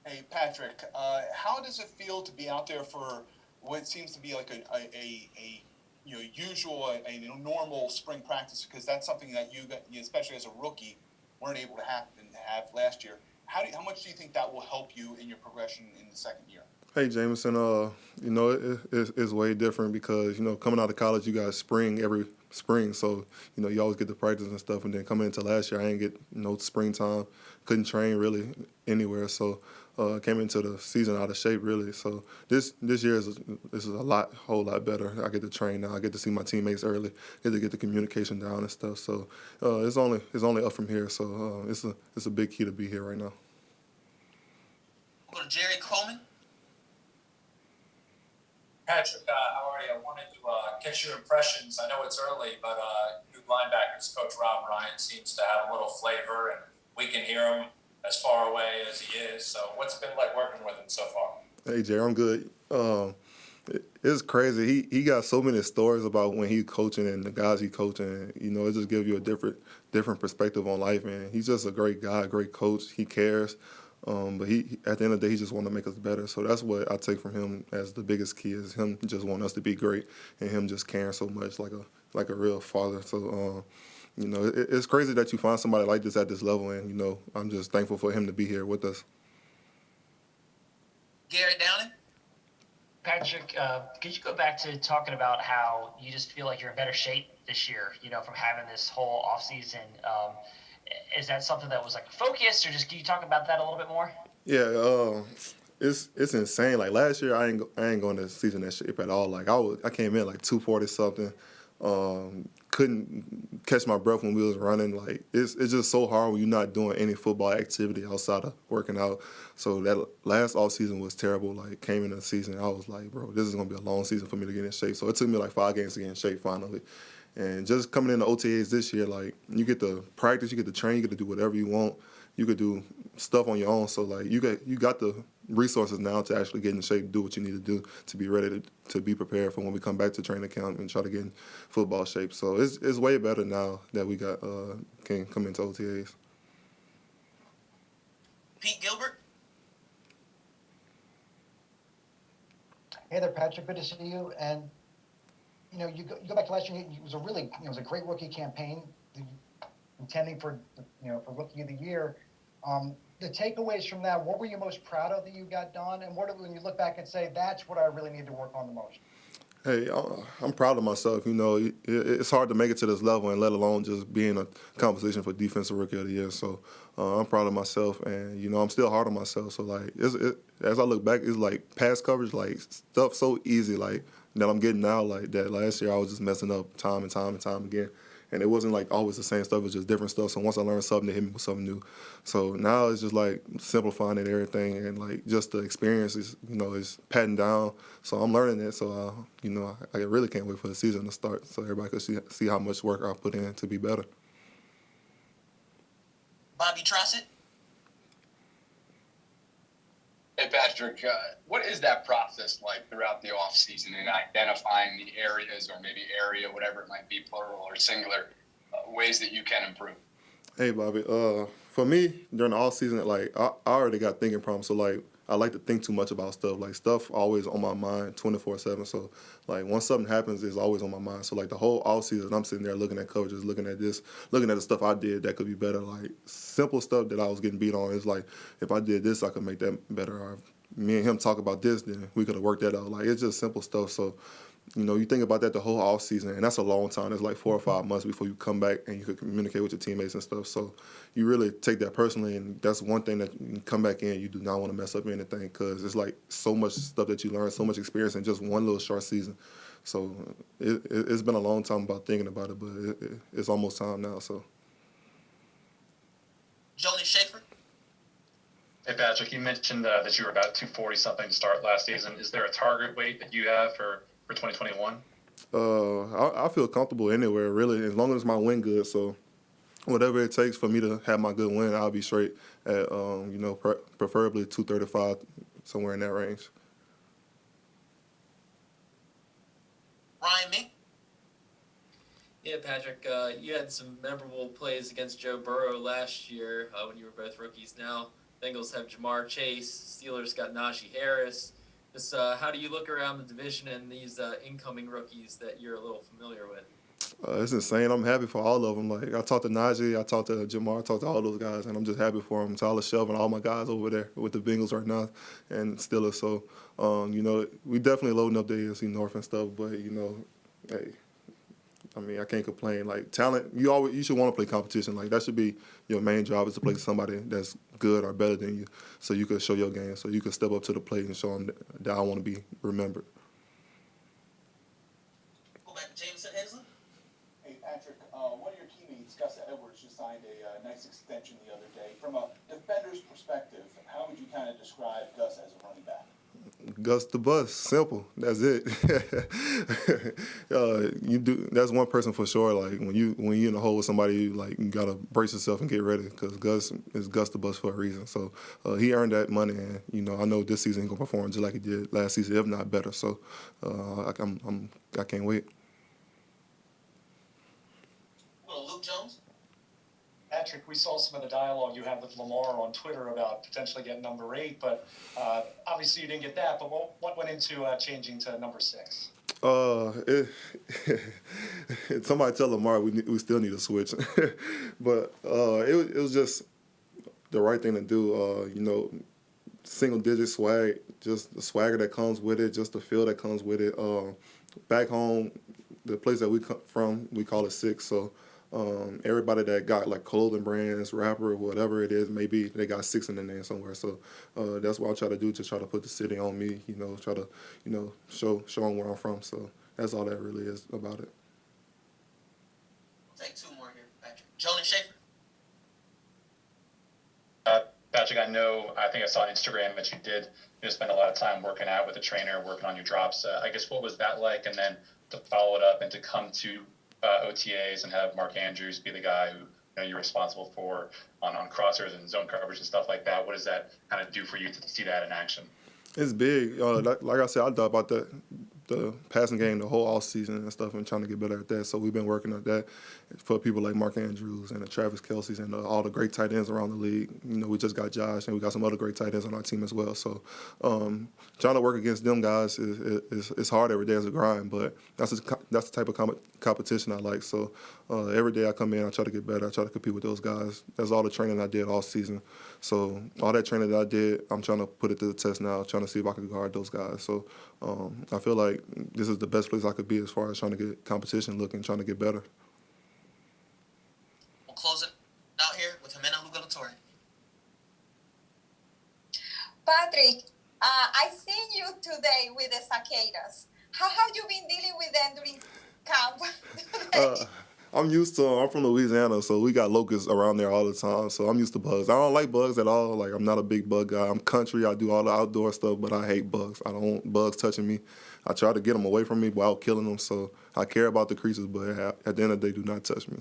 Hey, Patrick, how does it feel to be out there for what seems to be like a usual a normal spring practice? Because that's something that you got, especially as a rookie, weren't able to have last year. How much do you think that will help you in your progression in the second year? Hey Jameson, it's way different because coming out of college you got spring every spring, so you always get the practice and stuff. And then coming into last year, I didn't get no springtime, couldn't train really anywhere, so came into the season out of shape really. So this year is a whole lot better. I get to train now. I get to see my teammates early. Get the communication down and stuff. So it's only up from here. So it's a big key to be here right now. Go to Jerry Coleman. Patrick, how are you? I wanted to get your impressions. I know it's early, but new linebackers coach Rob Ryan seems to have a little flavor, and we can hear him as far away as he is. So, what's it been like working with him so far? Hey Jay, I'm good. It's crazy. He got so many stories about when he's coaching and the guys he coaching. It just gives you a different perspective on life. Man, he's just a great guy, great coach. He cares, but he at the end of the day, he just want to make us better. So that's what I take from him as the biggest key is him just wanting us to be great and him just caring so much like a real father. So. It's crazy that you find somebody like this at this level, and I'm just thankful for him to be here with us. Gary Downing. Patrick, could you go back to talking about how you just feel like you're in better shape this year, from having this whole offseason? Is that something that was like a focus, or just can you talk about that a little bit more? Yeah, it's insane. Like last year, I ain't going to season that shape at all. Like I came in like 240 something. Couldn't catch my breath when we was running. Like it's just so hard when you're not doing any football activity outside of working out. So that last off season was terrible. Like came into the season, I was like, bro, this is gonna be a long season for me to get in shape. So it took me like 5 games to get in shape finally. And just coming into OTAs this year, like you get to practice, you get to train, you get to do whatever you want. You could do stuff on your own. So like you got the resources now to actually get in shape, do what you need to do to be ready to be prepared for when we come back to training camp and try to get in football shape. So it's way better now that we got can come into OTAs. Pete Gilbert. Hey there, Patrick. Good to see you. And you go back to last year. It was a really, it was a great rookie campaign, intending for for rookie of the year. The takeaways from that, what were you most proud of that you got done, and when you look back and say that's what I really need to work on the most? Hey, I'm proud of myself. It's hard to make it to this level, and let alone just being a competition for defensive rookie of the year. So I'm proud of myself, and I'm still hard on myself. So like, as I look back, it's like pass coverage, like stuff so easy, like that I'm getting now. Like that last year, I was just messing up time and time and time again. And it wasn't like always the same stuff; it was just different stuff. So once I learned something, they hit me with something new. So now it's just like simplifying it, everything, and like just the experience is patting down. So I'm learning it. So I really can't wait for the season to start, so everybody can see how much work I've put in to be better. Bobby Trossett. Hey Patrick, what is that process like throughout the off season in identifying the areas or maybe area, whatever it might be, plural or singular, ways that you can improve? Hey Bobby, for me during the off season, like I already got thinking problems, so like I like to think too much about stuff. Like stuff always on my mind 24/7. So like once something happens, it's always on my mind. So like the whole off season, I'm sitting there looking at coverages, looking at this, looking at the stuff I did that could be better. Like simple stuff that I was getting beat on. It's like if I did this, I could make that better. Or if me and him talk about this, then we could have worked that out. Like it's just simple stuff. So you think about that the whole off season, and that's a long time. It's like 4 or 5 months before you come back and you can communicate with your teammates and stuff. So you really take that personally, and that's one thing that you come back in. You do not want to mess up anything because it's like so much stuff that you learn, so much experience in just one little short season. So it's been a long time about thinking about it, but it's almost time now. So Joni Schaefer. Hey Patrick, you mentioned that you were about 240 something to start last season. Is there a target weight that you have for 2021? I feel comfortable anywhere really, as long as my win good. So whatever it takes for me to have my good win, I'll be straight at preferably 235, somewhere in that range. Ryan Mink. Yeah, Patrick, you had some memorable plays against Joe Burrow last year when you were both rookies. Now Bengals have Jamar Chase. Steelers got Najee Harris. Just how do you look around the division and these incoming rookies that you're a little familiar with? It's insane. I'm happy for all of them. Like I talked to Najee, I talked to Jamar, I talked to all those guys, and I'm just happy for them. Tyler Shelvin, all my guys over there with the Bengals right now, and Steelers. So, we definitely loading up the AFC North and stuff. But hey, I mean, I can't complain. Like talent, you should want to play competition. Like that should be your main job is to play somebody that's good or better than you, so you can show your game, so you can step up to the plate and show them that I want to be remembered. Go back to Jameson Hensley. Hey, Patrick, one of your teammates, Gus Edwards, just signed a nice extension the other day. From a defender's perspective, how would you kind of describe Gus as a running back? Gus the Bus, simple. That's it. That's one person for sure. Like when you in the hole with somebody, you gotta brace yourself and get ready because Gus is Gus the Bus for a reason. So he earned that money, and I know this season he's gonna perform just like he did last season, if not better. So I can't wait. Well, Luke Jones. Patrick, we saw some of the dialogue you had with Lamar on Twitter about potentially getting number 8, but obviously you didn't get that. But what went into changing to number 6? Somebody tell Lamar we still need a switch, but it was just the right thing to do. Single digit swag, just the swagger that comes with it, just the feel that comes with it. Back home, the place that we come from, we call it 6. So. Everybody that got like clothing brands, rapper, whatever it is, maybe they got 6 in the name somewhere. So that's what I try to do to try to put the city on me. Try to show them where I'm from. So that's all that really is about it. Take 2 more here, Patrick. Jonas Schaefer. Patrick, I think I saw on Instagram that you did spend a lot of time working out with a trainer, working on your drops. I guess what was that like? And then to follow it up and to come to OTAs and have Mark Andrews be the guy who you're responsible for on crossers and zone coverage and stuff like that. What does that kind of do for you to see that in action? It's big. Like I said, I thought about the passing game the whole off season and stuff, and trying to get better at that. So we've been working at that for people like Mark Andrews and the Travis Kelce's and all the great tight ends around the league. We just got Josh, and we got some other great tight ends on our team as well. So trying to work against them guys is hard every day as a grind, but that's the type of competition I like. So every day I come in, I try to get better. I try to compete with those guys. That's all the training I did all season. So all that training that I did, I'm trying to put it to the test now, trying to see if I can guard those guys. So I feel like this is the best place I could be as far as trying to get competition looking, trying to get better. We'll close it out here with Jimena Lugalatore. Patrick, I seen you today with the cicadas. How have you been dealing with them during camp? I'm used to. I'm from Louisiana, so we got locusts around there all the time. So I'm used to bugs. I don't like bugs at all. Like I'm not a big bug guy. I'm country. I do all the outdoor stuff, but I hate bugs. I don't want bugs touching me. I try to get them away from me without killing them. So I care about the creatures, but at the end of the day, do not touch me.